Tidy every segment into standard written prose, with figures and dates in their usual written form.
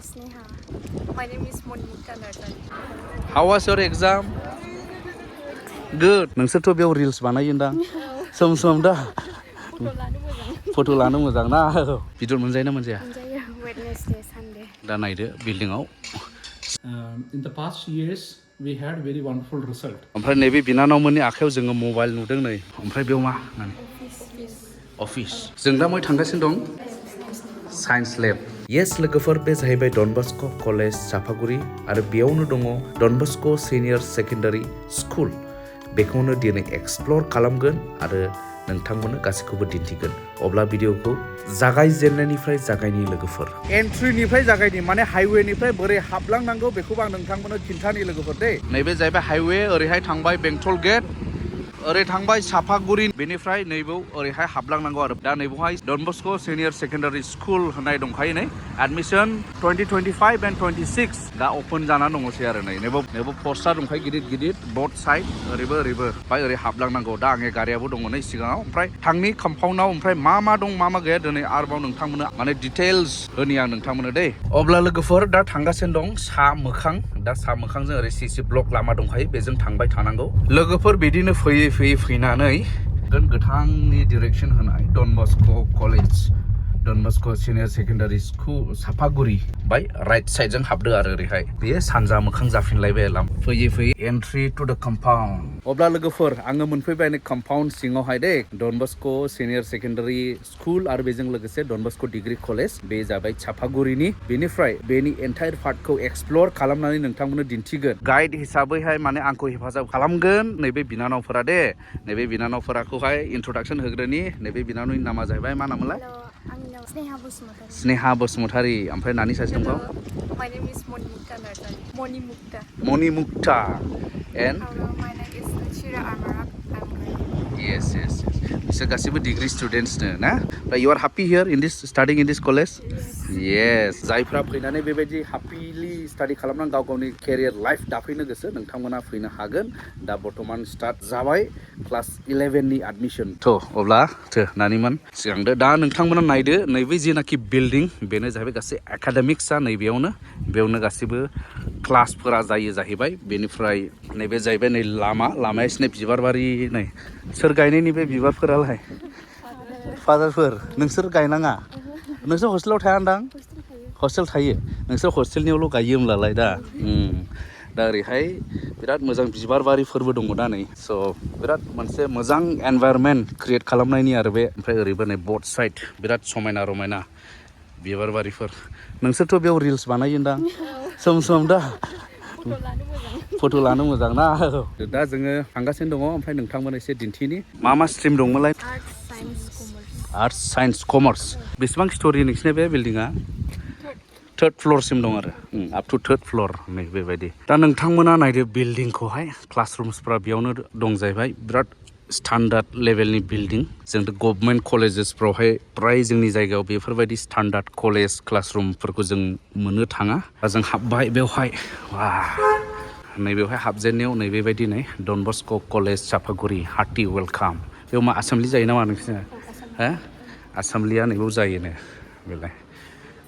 Sneha. My name is Monica. How was your exam? Good. नोंसोरथ' बेयाव reels बानायोदां सम दा फट' लानो मोजां ना बिदर मोनजायो ना मोनजाया मोनजायो Wednesday Sunday दा नायदो बिल्डिंआव In the past years, we had very wonderful result. ओमफ्राय नैबे बिनानावमोननि आखायाव जोङो मबाइल नुदों नै ओमफ्राय बेयाव मा अफिस जों दा मै थांगासिनो दं साइन्स लेब येस लोगोफोर बे जाहैबाय डन बस्क' कलेज चापागुरि आरो बेयावनो दङ डन बस्क' सिनियर सेकेन्डारि स्कुल बेखौनो दिनै एक्सप्लर खालामगोन आरो नोंथांमोननो गासैखौबो दिन्थिगोन अब्ला भिडिअखौ जागायजेननायनिफ्राय जागायनि लोगोफोर एन्ट्रिनिफ्राय जागायनि माने हाइवेनिफ्राय बोरै हाबलांनांगौ बेखौबो आं नोंथांमोननो खिन्थानि लोगोफोर दे नैबे जाहैबाय हाइवे ओरैहाय थांबाय बेंटल गेट ओरै थांबाय चापागुरि बेनिफ्राय नैबाव ओरैहाय हाबलांनांगौ आरो दा नैबावहाय Don Bosco' senior secondary school होननाय दंखायो नै एडमिशन 2025 एन्ड 26 दा अपेन जानानै दङसै आरो नैबाव पस्टार दंखायो गिदिर बोथ साइड ओरैबो ओमफ्राय ओरै हाबलांनांगौ दा आंनि गारियाबो दङ नै सिगाङाव ओमफ्राय थांनि कम्पाउन्डआव ओमफ्राय मा दं मा गैया दिनै आरोबाव नोंथांमोननो माने डिटेल्स होनि आं नोंथांमोननो दे अब्ला लोगोफोर दा थांगासिनो दं सा मोखांजों ओरै सिसि ब्लक लामा दंखायो बेजों थांबाय थानांगौ लोगोफोर बिदिनो फैनानै गोथांनि डिरेक्सन होनाय Don Bosco' college Don Bosco' senior secondary school चापागुरि बाय राइट साइडजों हाबदो आरो ओरैहाय बेयो सानजा मोखां जाफिनलायबाय लाम फैयै एन्ट्रि टु द कम्पाउन्ड अब्ला लोगोफोर आङो मोनफैबाय नै कम्पाउन्ड सिङावहाय दे डन बस्क' सिनियर सेकेन्डारि स्कुल आरो बेजों लोगोसे डन बस्क' डिग्री कलेज बे जाबाय चापागुरिनि बेनिफ्राय बेनि एन्टायर पार्टखौ एक्सप्लर खालामनानै नोंथांमोननो दिन्थिगोन गाइड हिसाबैहाय माने आंखौ हेफाजाब खालामगोन नैबे बिनानावफोरा दे नैबे बिनानावफोराखौहाय इन्ट्रडाक्सन होग्रोनि नैबे बिनानावनि नामा जाहैबाय मा नाममोनलाय स्नेहा बसुमतारी ओमफ्राय नानि सासे दंबाव My name is Monimucta. and My name is Chira Amarak. yes बिसोर गासिबो डिग्री स्टुडेन्ट्सनो ना you are happy here in this studying in this college yes जायफ्रा फैनानै बेबायदि हापिलि स्टाडि खालामनानै गावनि केरियार लाइफ दाफैनो गोसो नोंथांमोना फैनो हागोन दा बर्तमान स्टार्ट जाबाय क्लास 11 नि एडमिशन अब्ला नानिमोन सिगांदो दा नोंथांमोना नायदो नैबे जेनाखि बिल्डिं बेनो जाहैबाय गासै एकाडेमिक्सआ बेयावनो गासिबो क्लासफोरा जायो जाहैबाय बेनिफ्राय नैबे जाहैबाय नै लामाया एसे बिबार बारि नै सोर गायनायनि बे बिबारफोरालाय फादारफोर नोंसोर गायनाङा नोंसोर हस्टेलाव थायादां हस्टेल थायो नोंसोर हस्टेलनियावल' गायो होमब्लालाय दा ओरैहाय बिराद मोजां बिबार बारिफोरबो दङ दा नै स' बिराद मोनसे मोजां एनभायरनमेन्ट क्रिएट खालामनायनि आरो बे ओमफ्राय ओरैबो नै बोथ साइड बिराद समायना रमायना बिबार बारिफोर नोंसोरथ' बेयाव रिल्स बानायोदां सम दा फट' लानो मोजां ना दा जोङो थांगासिनो दङ ओमफ्राय नोंथांमोन एसे दिन्थिनि मा स्ट्रिम दंमोनलाय आर्ट्स साइन्स कमार्स बेसेबां स्ट'रि नोंसिना बे बिल्डिङा थर्ड फ्ल'रसिम दं आरो आप टु थर्ड फ्ल'र नै बेबायदि दा नोंथांमोना नायदो बिल्डिंखौहाय क्लासरुम्सफ्रा बेयावनो दं जाहैबाय बिराद स्टान्डार्ड लेभेलनि बिल्डिं जोंथ' गभर्नमेन्ट कलेजेसफ्रावहाय प्राय जोंनि जायगायाव बेफोरबायदि स्टान्डार्ड कलेज क्लासरुमफोरखौ जों मोननो थाङा दा जों हाबबाय बेवहाय नैबेवहाय हाबजेननायाव नैबेबायदि नै डन बस्क' कलेज चापागुरि हार्टि वेलकाम बेयाव मा एसेम्बलि जायो नामा नोंसिना एसेम्बलिया नैबाव जायोनो बेलाय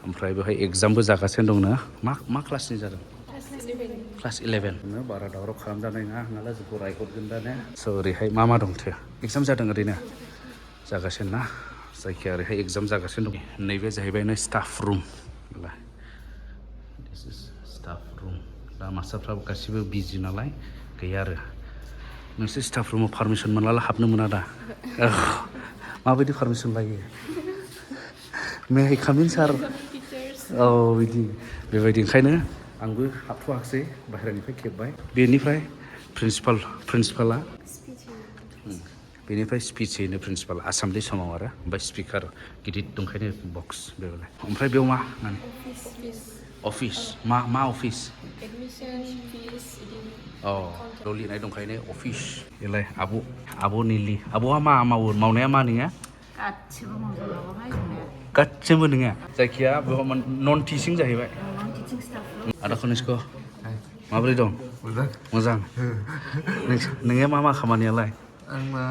ओमफ्राय बेवहाय एग्जामबो जागासिनो दंनो मा क्लासनि जादों क्लास 11 बारा दावराव खालामजानाय नङा नालाय जोंखौ रायहरगोन दा ने स' ओरैहाय मा दंथो एग्जाम जादों ओरैनो जागासिनो ना जायखिया ओरैहाय एग्जाम जागासिनो दं नैबे जाहैबाय नै स्टाफ रुम स्टाफ रुम दा मास्टारफ्राबो गासिबो बिजि नालाय गैया आरो नोंसोर स्टाफ रुमाव पारमिसन मोनला हाबनो मोना दा माबायदि पारमिसन लायो मे आइ काम इन सार बिदि बेबायदि ओंखायनो आंबो हाबथ'वाखिसै बाहेरानिफ्राय खेबबाय बेनिफ्राय प्रिन्सिपाला बेनिफ्राय स्पिच होयो प्रिन्सिपाला एसेम्बलि समाव आरो ओमफ्राय स्पिकार गिदिर दंखायनो बक्स बेबायदि ओमफ्राय बेयाव मा अफिस मा अफिस बेयाव लिरनाय दंखायनो अफिस बेलाय आब' निलि आब'आ मा मावनाया मा नोङा गासिबो नोङा जायखिया बेयाव नन टिचिं जाहैबाय आदा कनिष्क माबोरै दं मोजां नोङो मा खामानियालाय आंना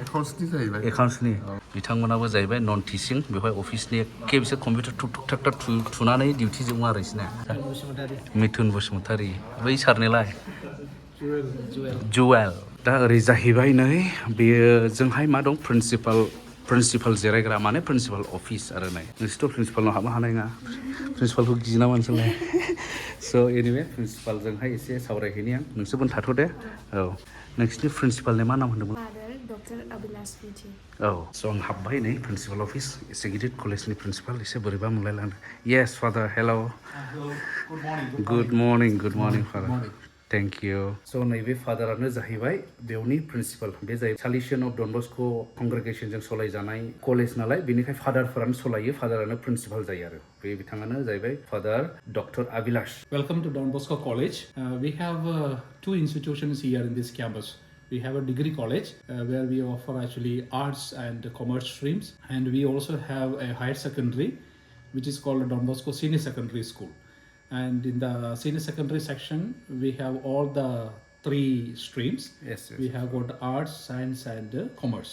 एकाउन्ट्सनि जाहैबाय एकाउन्ट्सनि बिथांमोनाबो जाहैबाय नन टिचिं बेवहाय अफिसनि एखे बिसोर कम्पिउटार थुक थुक थाक थाक थुनानै डिउटि जोबो आरो बिसोरना मिथुन बसुमतारी बै सारनिलाय जुवेल दा ओरै जाहैबाय नै बेयो जोंहाय मा दं प्रिन्सिपाल जिरायग्रा माने प्रिन्सिपाल अफिस आरो नै नोंसोरथ' प्रिन्सिपालनाव हाबनो हानाय नङा प्रिन्सिपालखौ गियो नामा नोंसोरलाय स' एनिवे प्रिन्सिपालजोंहाय एसे सावरायहैनि आं नोंसोरबो थाथ' दे औ नोंसिनि प्रिन्सिपालनि मा नाम होनदोंमोन फादार डक्टर अभिलाष बिथि औ स' आं हाबबाय नै प्रिन्सिपाल अफिस एसे गिदिर कलेजनि प्रिन्सिपाल एसे बोरैबा मोनलायलांदों yes father hello' good morning father thank you स' नैबे फादारानो जाहैबाय बेवनि प्रिन्सिपाल बे जाहैबाय सालिसियन अफ डन बस्क' कंग्रेगेसनजों सलायजानाय कलेज नालाय बेनिखाय फादारफोरानो सलायो फादारानो प्रिन्सिपाल जायो आरो बे बिथाङानो जाहैबाय father doctor Abhilash Welcome to Don Bosco College. We have two institutions here in this campus. We have a degree college where we offer actually arts and commerce streams, and we also have a higher secondary which is called Don Bosco Senior Secondary School. And in the senior secondary section we have all the three streams. Yes. We have got arts, science and commerce.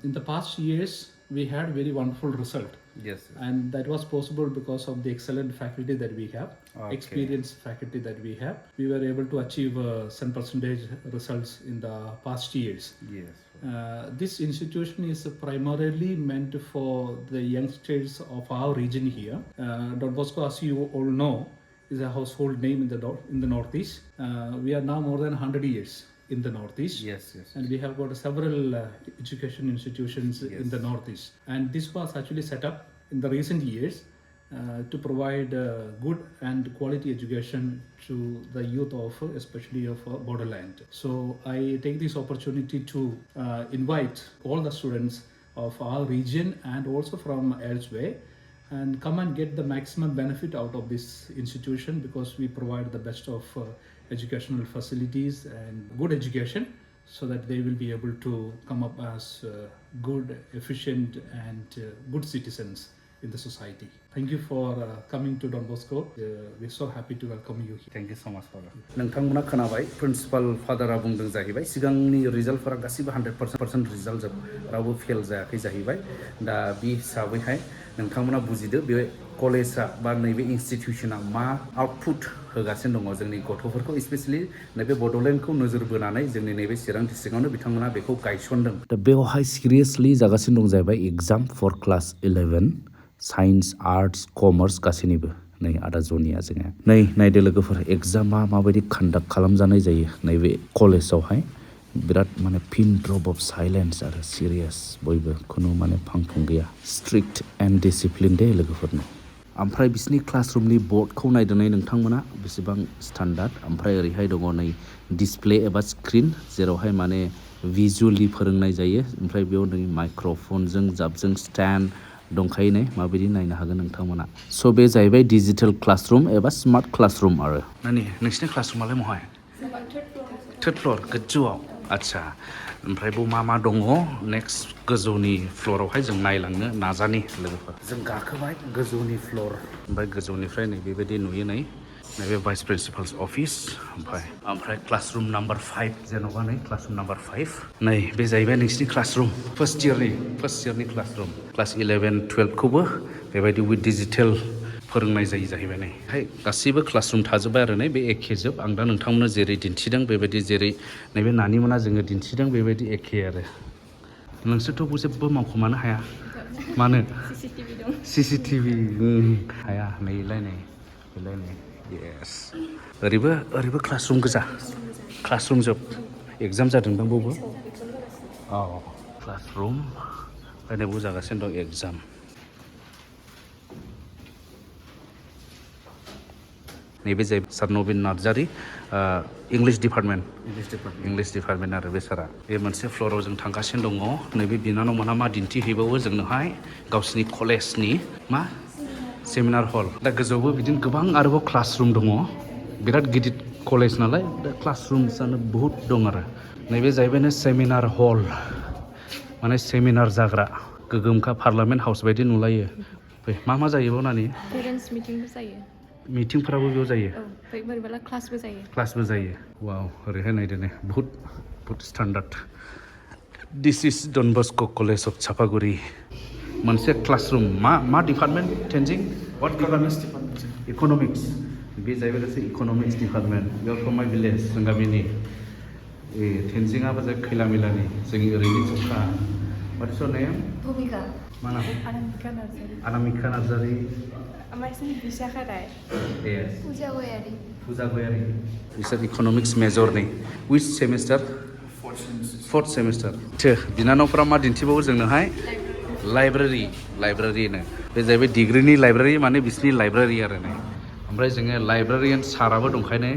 In the past years we had very wonderful result. Yes. And that was possible because of the excellent faculty that we have, Okay. experienced faculty that we have. We were able to achieve 100% results in the past years. Yes. This institution is primarily meant for the youngsters of our region here. Don Bosco, as you all know, is a household name in the Northeast. We are now more than 100 years in the Northeast. Yes. And we have got several education institutions in the Northeast. And this was actually set up in the recent years to provide good and quality education to the youth of, especially of Bodoland. So I take this opportunity to invite all the students of our region and also from elsewhere and come and get the maximum benefit out of this institution because we provide the best of educational facilities and good education so that they will be able to come up as good, efficient and good citizens in the society. Thank you for coming to Don Bosco. We're so happy to welcome you here. Thank you so much, Father. नोंथांमोना खोनाबाय principal फादारा बुंदों जाहैबाय सिगांनि रिजाल्टफोरा गासिबो 100% result जोब रावबो fail जायाखै जाहैबाय दा बे हिसाबैहाय नोंथांमोना बुजिदो बे कलेजआ बा नैबे इनस्टिट्यूशना मा आउटपुट होगासिनो दङ जोंनि गथ'फोरखौ स्पेशली नैबे बड'लेण्डखौ नोजोर बोनानै जोंनि नैबे चिरां डिस्ट्रिक्टआवनो बिथांमोना बेखौ गायसनदों दा बेवहाय सिरियासलि जागासिनो दं जाहैबाय exam four class 11 science arts commerce गासैनिबो नै आदा जनिया जोङो नै नायदो लोगोफोर एग्जामा माबायदि कन्डाक्ट खालामजानाय जायो नैबे कलेजावहाय बिराद माने पिन ड्रप अफ साइलेन्स आरो सिरियास बयबो खुनु माने फांफुं गैया स्ट्रिक्ट एन्ड डिसिप्लिन दे लोगोफोरनो ओमफ्राय बिसिनि क्लासरुमनि बर्डखौ नायदोंनै नोंथांमोना बेसेबां स्टान्डार्ड ओमफ्राय ओरैहाय दङ नै डिसप्ले एबा स्क्रिन जेरावहाय माने भिजुअलि फोरोंनाय जायो ओमफ्राय बेयाव नै माइक्र'फनजों जाबजों स्टेन्ड दंखायो नै माबायदि नायनो हागोन नोंथांमोना स' बे जाहैबाय डिजिटेल क्लासरुम एबा स्मार्ट क्लासरुम आरो नानि नोंसिनि क्लासरुमालाय महाय थर्ड फ्ल'र गोजौआव आदसा ओमफ्राय बेयाव मा दङ नेक्स्ट गोजौनि फ्ल'रावहाय जों नायलांनो नाजानि लोगोफोर जों गाखोबाय गोजौनि फ्ल'र ओमफ्राय गोजौनिफ्राय नै बेबायदि नुयो नै नैबे भाइस प्रिन्सिपाल्स अफिस ओमफ्राय क्लासरुम नाम्बार 5 जेन'बा नै क्लासरुम नाम्बार 5 नै बे जाहैबाय नोंसिनि क्लासरुम फार्स्ट इयारनि क्लासरुम क्लास 11 12 खौबो बेबायदि विथ डिजिटेल फोरोंनाय जायो जाहैबाय नै हाय गासैबो क्लासरुम थाजोब्बाय आरो नै बे एखे जोब आं दा नोंथांमोननो जेरै दिन्थिदों बेबायदि जेरै नैबे नानिमोना जोङो दिन्थिदों बेबायदि एखे आरो नोंसोरथ' जेबो मावखोमानो हाया मानो CCTV हाया नैलाय येस ओरैबो क्लासरुम गोजा क्लासरुम जोब एग्जाम जादोंदां बावबो औ क्लासरुम फैनायबो जागासिनो दं एग्जाम नैबे जाहैबाय सार नबिन नार्जारि इंलिश डिपार्टमेन्ट आरो बे सारा बे मोनसे फ्ल'राव जों थांगासिनो दङ नैबे बिनानावमोनहा मा दिन्थिहैबावो जोंनोहाय गावसिनि कलेजनि मा सेमिनार हल दा गोजौआवबो बिदिनो गोबां आरोबाव क्लासरुम दङ बिराद गिदिर कलेज नालाय दा क्लासरुमसानो बहुद दं आरो नैबे जाहैबाय सेमिनार हल माने सेमिनार जाग्रा गोगोमखा पार्लामेन्ट हाउस बायदि नुलायो मा जायो बाव नानि पेरेन्टस मिटिंबो जायो मिटिंफोराबो बेयाव जायो बोरैबाला क्लासबो जायो वाव ओरैहाय नायदो नै बहुत standard This is Don Bosco College of Chapaguri. मोनसे क्लासरूम मा डिपार्टमेंट टेनजिं व्हाट डिपार्टमेंट इकोनॉमिक्स बे जाहैबाय गासै economics department you are from my village जों गामिनि टेनजिंआबो जाय खैला मिलानि जोंनि ओरैनि चखा व्हाट इज योर नेम भूमिका मा नाम अनामिका नार्जारी अनामिका नार्जारी ओमफ्राय बिशाखा राय यस पूजा गयारी बिसोर इकोनॉमिक्स मेजरनि व्हिच सेमिस्टार फोर्थ सेमिस्टार बिनानावफोरा मा दिन्थिबावो जोंनोहाय लाइब्रेरिनो बे जाहैबाय डिग्रीनि लाइब्रेरि माने बिसिनि लाइब्रेरि आरो ने ओमफ्राय जोङो लाइब्रेरियान साराबो दंखायनो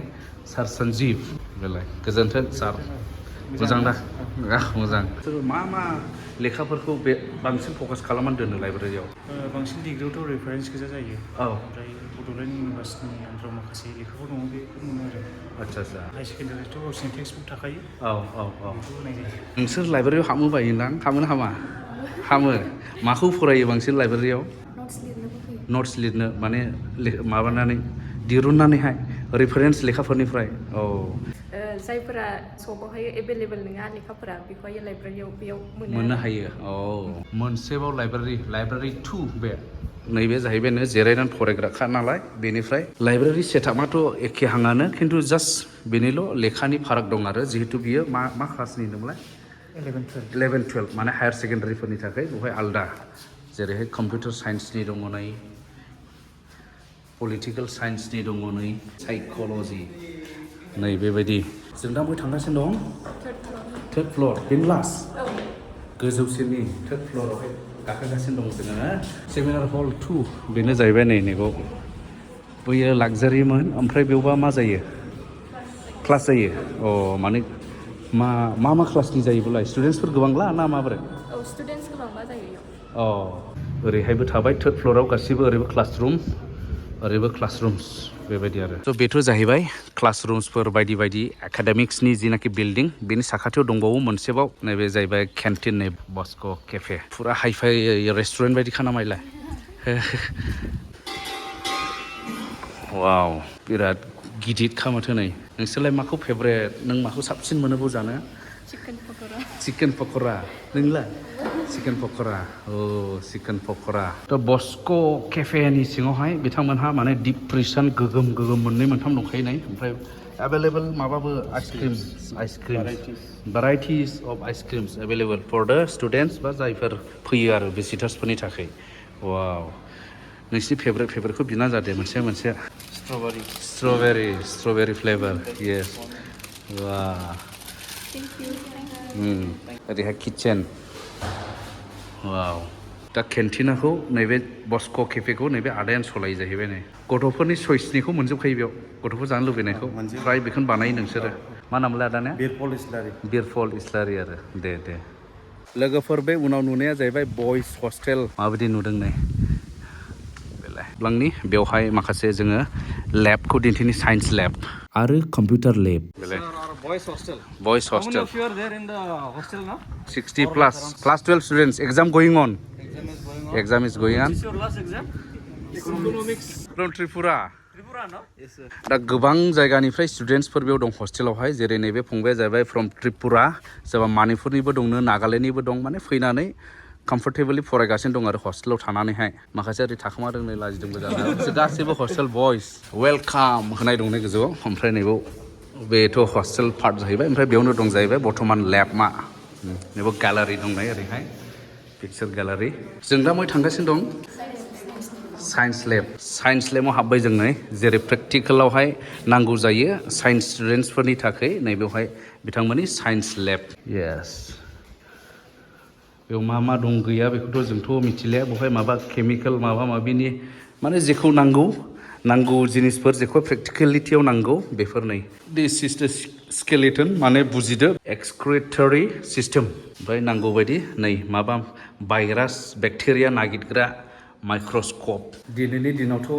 सार सन्जीव बेलाय गोजोन्थों सार मोजां दा मोजां मा लेखाफोरखौ बे बांसिन फकास खालामनानै दोनो लाइब्रेरियाव बांसिन डिग्रीयावथ' रेफारेन्स गोजा जायो औ ओमफ्राय बड'लेण्ड इउनिभार्सिटिनि आन्दाराव माखासे लेखाफोर दङ बेखौ मोनो आरो आदसा हाई सेकेन्डारियावथ' गावसिनि टेक्सट बुक थाखायो औ बेखौ होनाय जायो नोंसोर लाइब्रेरियाव हाबनो बायोदां हामोना हामा हामो माखौ फरायो बांसिन लाइब्रेरियाव नट्स लिरनो माने माबानानै दिरुननानैहाय रेफारेन्स लेखाफोरनिफ्राय औ जायफोरा सबावहाय एभेलेबेल नङा लेखाफोरा बेखौहाय लाइब्रेरियाव बेयाव मोननो हायो औ मोनसेबाव लाइब्रेरि 2 बे नैबे जाहैबायनो जिरायनानै फरायग्राखा नालाय बेनिफ्राय लाइब्रेरि सेटआपआथ' एखेहाङानो खिन्थु जास्ट बेनिल' लेखानि फाराग दं आरो जिहेतु बियो मा क्लासनि होनोमोनलाय 11-12 माने हायार सेकेन्डारिफोरनि थाखाय बेवहाय आलदा जेरैहाय कम्पिउटार साइन्सनि दङ नै पलिटिकेल साइन्सनि दङ नै साइक'लजि नै बेबायदि जों दा बहाय थांगासिनो दं थार्ड फ्ल'र बेनो लास्ट गोजौसिननि थार्ड फ्ल'रावहाय गाखोगासिनो दं जोङो सेमिनार हल 2 बेनो जाहैबाय नै नैबाव बैयो लाक्जारिमोन ओमफ्राय बेवबा मा जायो क्लास जायो अ माने मा क्लासनि जायोबोलाय स्टुडेन्टसफोर गोबांला ना माबोरै औ स्टुडेन्टस गोबांबा जायो अ ओरैहायबो थाबाय थार्ड फ्ल'राव गासिबो ओरैबो क्लासरुम्स बेबायदि आरो स' बेथ' जाहैबाय क्लासरुम्सफोर बायदि बायदि एकाडेमिक्सनि जिनाखि बिल्डिं बेनि साखाथियाव दंबावो मोनसेबाव नैबे जाहैबाय केन्टिन नै बस्क' केफे फुरा हाइफाइ रेस्टुरेन्ट बायदि खानामायलाय वाव बिराद गिदिर खामाथो नै नोंसोरलाय माखौ फेभरेट नों माखौ साबसिन मोनो बाव जानो चिकेन पक'रा नोंलाय चिकेन पक'रा थ' बस्क' केफेनि सिङावहाय बिथांमोनहा माने डिप फ्रिजआनो गोगोम मोननै मोनथाम दंखायो नै ओमफ्राय एभेलेबल माबाबो ice cream varieties of ice creams available for the students बा जायफोर फैयो आरो भिजिटार्सफोरनि थाखाय वाव नोंसिनि फेभरेटखौ बिना जादे मोनसे स्ट्रबेरी फ्लेभार येस वा ओरैहाय किटचेन वाव दा केन्टिनाखौ नैबे बस्क' केफेखौ नैबे आदायानो सलायो जाहैबाय नै गथ'फोरनि चइसनिखौ मोनजोबखायो बेयाव गथ'फोर जानो लुबैनायखौ फ्राय बेखौनो बानायो नोंसोरो मा नामलाय आदाने बिरफल इस्लारि आरो दे लोगोफोर बे उनाव नुनाया जाहैबाय बयस हस्टेल माबायदि नुदों नै ब्लांनि बेवहाय माखासे जोङो लेबखौ दिन्थिनि साइन्स लेब आरो कम्पिउटार लेब बयस hostel 60 plus class 12 students exam going on exam is going on your last exam economics from Tripura दा गोबां जायगानिफ्राय स्टुडेन्टसफोर बेयाव दं हस्टेलावहाय जेरै नैबे फंबाया जाहैबाय फ्रम त्रिपुरा सोरबा मानिपुरनिबो दंनो नागालेण्डनिबो दं माने फैनानै कम्फर्टेबलि फरायगासिनो दं आरो हस्टेलाव थानानैहाय माखासे ओरै थाखोमादों नै लाजिदोंबो जानो गासैबो हस्टेल बयस वेलकाम होनाय दं नै गोजौआव ओमफ्राय नैबाव बेथ' हस्टेल पार्ट जाहैबाय ओमफ्राय बेयावनो दं जाहैबाय बर्थमान लेब मा नैबाव गेलारि दं नै ओरैहाय पिक्सार गेलारि जों दा बहाय थांगासिनो दं साइन्स लेबाव हाबबाय जों नै जेरै प्रेक्टिकेलावहाय नांगौ जायो साइन्स स्टुडेन्टसफोरनि थाखाय नैबेवहाय बिथांमोननि साइन्स लेब येस बेयाव मा दं गैया बेखौथ' जोंथ' मिथिलिया बेवहाय माबा केमिकेल माबा माबिनि माने जेखौ नांगौ जिनिसफोर जेखौ प्रेक्टिकेलिटियाव नांगौ बेफोर नै दिस इज द स्केलेटन माने बुजिदो एक्सक्रिटरि सिस्टेम ओमफ्राय नांगौ बायदि नै माबा भाइरास बेक्टेरिया नागिरग्रा माइक्रस्कप दिनैनि दिनावथ'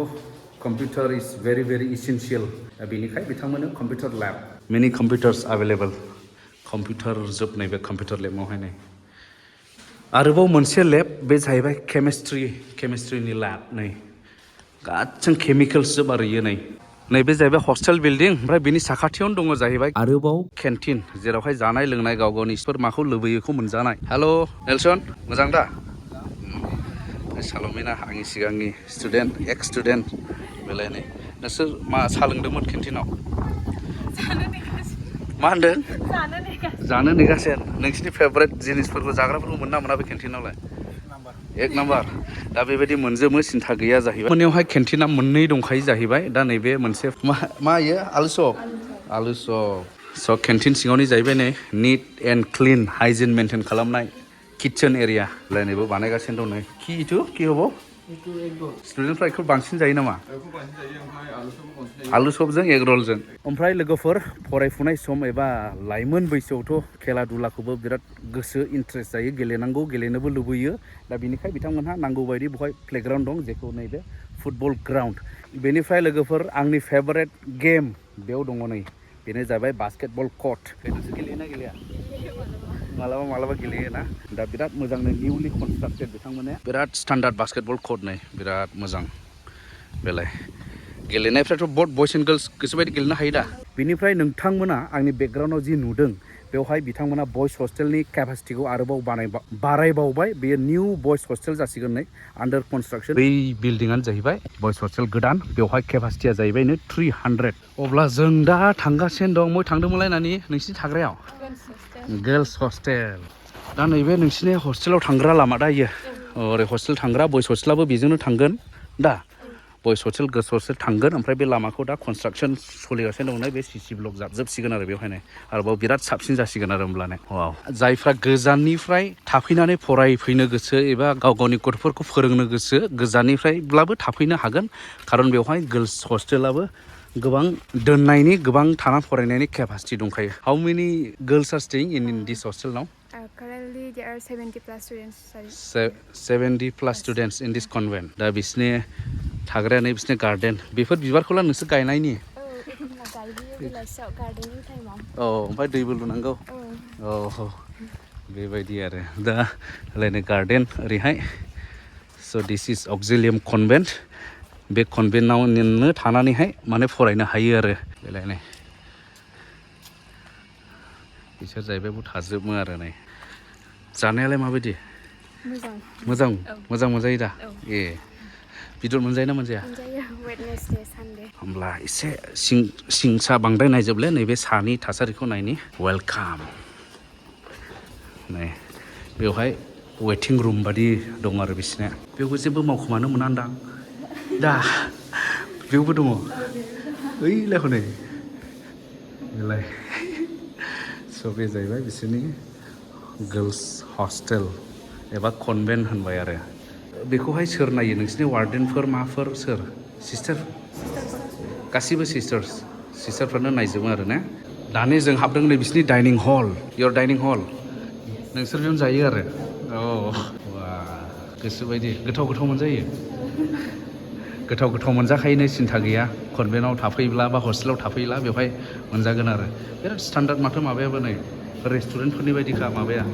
कम्पिउटार इज भेरि भेरि इसेन्सियेल बेनिखाय बिथांमोननो कम्पिउटार लेब मेनि कम्पिउटार्स एभेलेबल कम्पिउटार जोबनाय बे कम्पिउटार लेबावहाय नै आरोबाव मोनसे लेब बे जाहैबाय केमिस्ट्रिनि लेब नै गासिबो केमिकेल्स जोब आरो इयो नै नैबे जाहैबाय हस्टेल बिल्डिं ओमफ्राय बिनि साखाथियावनो दङ जाहैबाय आरोबाव केन्टिन जेरावहाय जानाय लोंनाय गाव गावनिफोर माखौ लुबैयो बेखौ मोनजानाय हेल' नेलसन मोजां दा सालमिना आंनि सिगांनि स्टुडेन्ट एक्स स्टुडेन्ट बेलायनै नोंसोर मा सा लोंदोंमोन केन्टिनाव मा होनदों जानो नेगासिनो नोंसिनि फेभरेट जिनिसफोरखौ जाग्राफोरखौ मोना मोना बे केन्टिनावलाय एक नाम्बार दा बेबायदि मोनजोबो सिन्था गैया जाहैबाय मोननियावहाय केन्टिना मोननै दंखायो जाहैबाय दा नैबे मोनसे मा इयो आलु चप स' केन्टिन सिङावनि जाहैबाय नै neat and clean hygiene maintain खालामनाय किटचेन एरिया लायनैबो बानायगासिनो दं नै कि हबाव स्टुडेन्टफ्रा बेखौ बांसिन जायो नामा आलु चपजों एग रलजों ओमफ्राय लोगोफोर फरायफुनाय सम एबा लाइमोन बैसोआवथ' खेला दुलाखौबो बिराद गोसो इन्ट्रेस्ट जायो गेलेनांगौ गेलेनोबो लुबैयो दा बिनिखाय बिथांमोनहा नांगौ बायदि बहाय प्लेग्राउन्ड दं जेखौ नैबे फुटबल ग्राउन्ड बेनिफ्राय लोगोफोर आंनि फेभारेट गेम बेयाव दङ नै बेनो जाबाय बास्केटबल कर्ट नोंसोर गेलेयोना गेलेया मालाबा गेलेयो ना दा बिराद मोजांनो निउलि कनस्ट्राक्टेड बिथांमोना बिराद स्टान्डार्ड बास्केटबल कर्ट नै बिराद मोजां बेलाय गेलेनायफ्राथ' बहुत बयस एन्ड गार्लस गोसोबायदि गेलेनो हायो दा बिनिफ्राय नोंथांमोना आंनि बेकग्राउन्डआव जि नुदों बेवहाय बिथांमोना बयस हस्टेलनि केपासिटिखौ आरोबाव बारायबावबाय बेयो निउ बयस हस्टेल जासिगोन नै आन्डार कनस्ट्राक्सन बै बिल्डिंआनो जाहैबाय बयस हस्टेल गोदान बेवहाय केपासिटिया जाहैबाय नो 300 अब्ला जों दा थांगासिनो दं मै थांदोंमोनलाय नानि नोंसिनि थाग्रायाव गर्ल्स हस्टेल दा नैबे नोंसिनि हस्टेलाव थांग्रा लामा दा इयो ओरै हस्टेल थांग्रा बयस हस्टेलाबो बेजोंनो थांगोन दा बयस हस्टेल गर्ल्स हस्टेल थांगोन ओमफ्राय बे लामाखौ दा कनस्ट्राक्सन सोलिगासिनो दं बे सिसि ब्लक जाबजोबसिगोन आरो बेवहायनो आरोबाव बिराद साबसिन जासिगोन आरो होमब्लानो वाव जायफ्रा गोजाननिफ्राय थाफैनानै फरायफैनो गोसो एबा गाव गावनि गथ'फोरखौ फोरोंनो गोसो गोजाननिफ्रायब्लाबो थाफैनो हागोन खारन बेवहाय गर्ल्स हस्टेलाबो गोबां दोननायनि गोबां थाना फरायनायनि केपासिटि दंखायो how many girls are staying in this hostel now currently there are 70 plus students 70 plus students in this convent दा बिसनि थाग्राया नै बिसनि गार्डेन बेफोर बिबारखौला नोंसोर गायनायनि औ ओमफ्राय दैबो लुनांगौ औ बेबायदि आरो दा लायनो गार्डेन ओरैहाय स' दिस इज अक्जिलियाम कनभेन्ट बे कनभेन्टआव नोंनो थानानैहाय माने फरायनो हायो आरो बेलायनाय बिसोर जाहैबाय बेयाव थाजोबो आरो नै जानायालाय माबायदि मोजां मोनजायो दा ए बेदर मोनजायो ना मोनजाया होमब्ला एसे सिंसा बांद्राय नायजोबले नैबे सानि थासारिखौ नायनि वेलकाम नै बेवहाय वेटिं रुम बादि दं आरो बिसिना बेवबो जेबो मावखोमानो मोना दां दा बेवबो दङ ओइलाय हनै बेलाय स' बे जाहैबाय बिसोरनि गर्ल्स हस्टेल एबा कनभेन्ट होनबाय आरो बेखौहाय सोर नायो नोंसिनि वार्डेनफोर माफोर सोर सिस्टार गासिबो सिस्टारफ्रानो नायजोबो आरो ना दानि जों हाबदों नै बिसिनि डाइनिं हल योर डाइनिं हल नोंसोर बेयावनो जायो आरो औ वा गोसोबायदि गोथाव मोनजायो गोथाव मोनजाखायोनो सिन्था गैया कनभेन्टआव थाफैब्ला बा हस्टेलाव थाफैब्ला बेवहाय मोनजागोन आरो बिराद स्टान्डार्ड माथो माबायाबो नै रेस्टुरेन्टफोरनि बायदिखा माबाया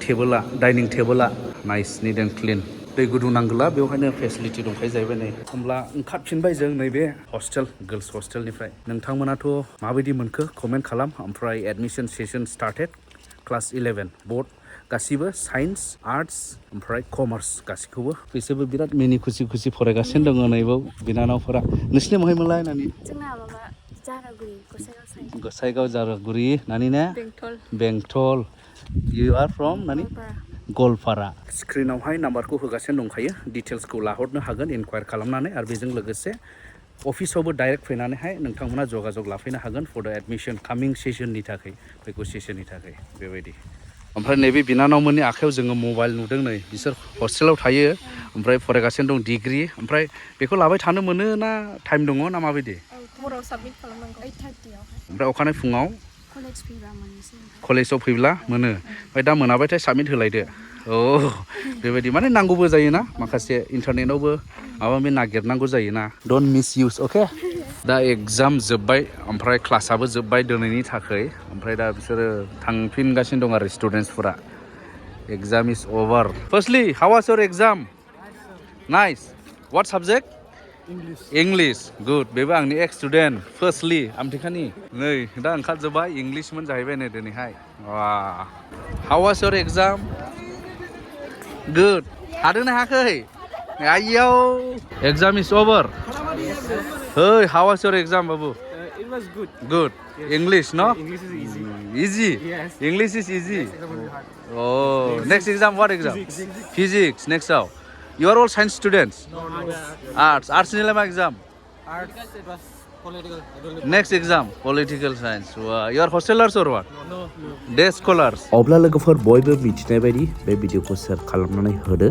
टेबोला डाइनिं टेबोला नाइस निट एन्ड क्लिन दै गुदुं नांगौला बेवहायनो फेसिलिटि दंखायो जाहैबाय नै होमब्ला ओंखारफिनबाय जों नैबे हस्टेल गर्ल्स हस्टेलनिफ्राय नोंथांमोनाथ' माबायदि मोनखो कमेन्ट खालाम ओमफ्राय admission session started class 11 board गासिबो साइन्स आर्ट्स ओमफ्राय कमार्स गासिखौबो बिसोरबो बिराद मिनि खुसि फरायगासिनो दङ नैबाव बिनानावफोरा नोंसिनि महाय मोनलाय नानि जोंना माबा जारागुरि गसाइगाव जारागुरि नानि ना बेंटल इउ आर फ्रम नानि गलपारा स्क्रिनावहाय नाम्बारखौ होगासिनो दंखायो डिटेल्सखौ लाहरनो हागोन इनकुवायर खालामनानै आरो बेजों लोगोसे अफिसावबो डाइरेक्ट फैनानैहाय नोंथांमोना जगाजग लाफैनो हागोन फर द एडमिसन कामिं सेसननि थाखाय फैगौ सेसननि थाखाय बेबायदि ओमफ्राय नैबे बिनानावमोननि आखायाव जोङो मबाइल नुदों नै बिसोर हस्टेलाव थायो ओमफ्राय फरायगासिनो दं डिग्रि ओमफ्राय बेखौ लाबाय थानो मोनो ना टाइम दङ ना माबायदि हराव साबमिट खालामनांगौ 8:30 ओमफ्राय अखानायै फुङाव कलेजाव फैब्ला मोनो ओमफ्राय दा मोनाबाथाय साबमिट होलायदो औ बेबायदि माने नांगौबो जायोना माखासे इन्टारनेटआवबो माबा माबि नागिरनांगौ जायोना डन्ट मिस इउज अके दा एग्जाम जोब्बाय ओमफ्राय क्लासाबो जोब्बाय दिनैनि थाखाय ओमफ्राय दा बिसोरो थांफिनगासिनो दं आरो स्टुडेन्टसफोरा exam is over firstly how was your exam nice what subject English good बेबो आंनि एक्स स्टुडेन्ट फार्स्टलि आमथेखानि नै दा ओंखारजोब्बाय इंलिशमोन जाहैबाय नै दिनैहाय वा how was your exam good हादोंना हायाखै आइयाव exam is over hey how was your exam babu It was good. good English no English is easy. easy Yes. English is easy oh next exam what exam physics next how you are all science students arts nila ma exam Arts, it was political. next exam political science wow. You are hostelers or what No. day scholars अब्ला लोगोफोर बयबो मिथिनाय बायदि बे भिडिअखौ share खालामनानै होदो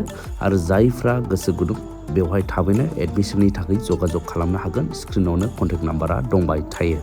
आरो जायफ्रा गोसो गुदुं बेवहाय थाबैनो एडमिशननि थाखाय जगाजग खालामनो हागोन स्क्रिनावनो कन्टेक्ट नाम्बारा दंबाय थायो